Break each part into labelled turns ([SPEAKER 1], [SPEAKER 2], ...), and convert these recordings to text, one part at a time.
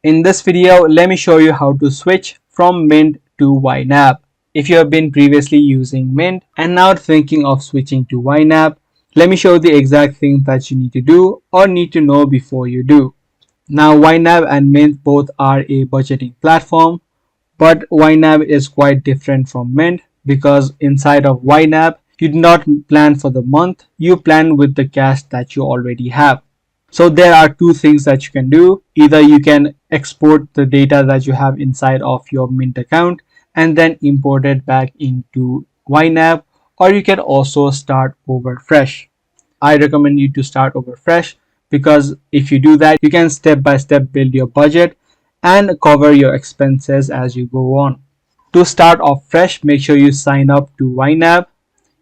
[SPEAKER 1] In this video, let me show you how to switch from Mint to YNAB. If you have been previously using Mint and now thinking of switching to YNAB, let me show you the exact things that you need to do or need to know before you do. Now, YNAB and Mint both are a budgeting platform, but YNAB is quite different from Mint because inside of YNAB, you do not plan for the month, you plan with the cash that you already have. So there are two things that you can do. Either you can export the data that you have inside of your Mint account and then import it back into YNAB, or you can also start over fresh. I recommend you to start over fresh because if you do that, you can step by step build your budget and cover your expenses as you go on. To start off fresh, make sure you sign up to YNAB.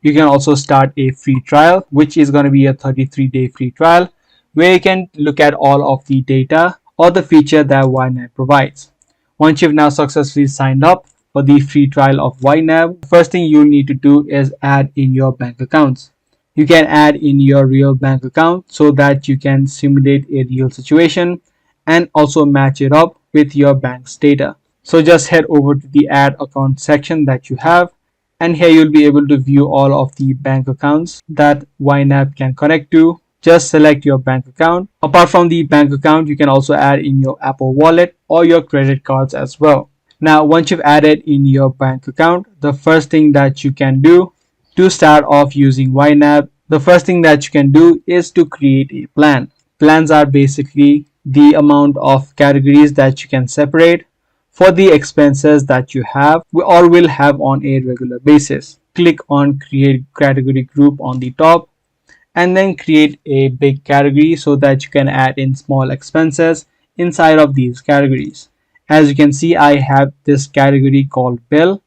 [SPEAKER 1] You can also start a free trial, which is going to be a 33-day free trial where you can look at all of the data or the feature that YNAB provides. Once you've now successfully signed up for the free trial of YNAB, the first thing you need to do is add in your bank accounts. You can add in your real bank account so that you can simulate a real situation and also match it up with your bank's data. So just head over to the add account section that you have, and here you'll be able to view all of the bank accounts that YNAB can connect to. Just select your bank account. Apart from the bank account, you can also add in your Apple Wallet or your credit cards as well. Now, once you've added in your bank account, the first thing that you can do to start off using YNAB, the first thing that you can do is to create a plan. Plans are basically the amount of categories that you can separate for the expenses that you have or will have on a regular basis. Click on create category group on the top and then create a big category so that you can add in small expenses inside of these categories. As you can see, I have this category called bill,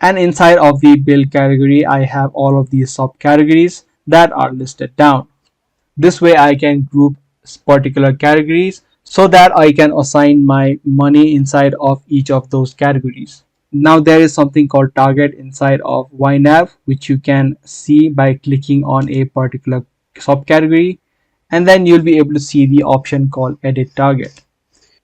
[SPEAKER 1] and inside of the bill category I have all of these subcategories that are listed down. This way I can group particular categories so that I can assign my money inside of each of those categories. Now there is something called target inside of YNAB, which you can see by clicking on a particular subcategory, and then you'll be able to see the option called edit target.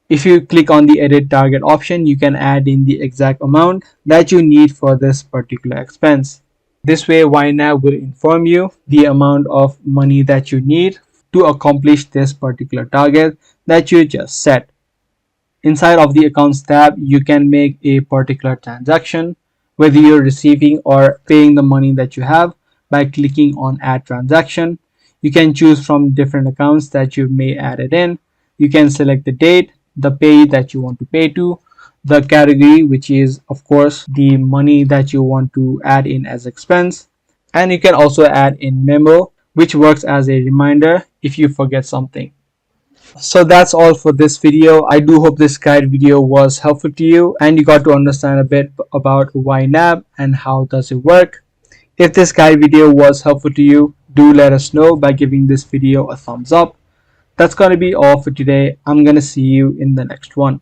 [SPEAKER 1] If you click on the edit target option, you can add in the exact amount that you need for this particular expense. This way YNAB will inform you the amount of money that you need to accomplish this particular target that you just set. Inside of the accounts tab, you can make a particular transaction, whether you're receiving or paying the money that you have by clicking on add transaction. You can choose from different accounts that you may add it in. You can select the date, the pay that you want to pay to, the category, which is of course the money that you want to add in as expense, and you can also add in memo, which works as a reminder if you forget something. So that's all for this video. I do hope this guide video was helpful to you and you got to understand a bit about YNAB and how does it work. If this guide video was helpful to you, do let us know by giving this video a thumbs up. That's going to be all for today. I'm going to see you in the next one.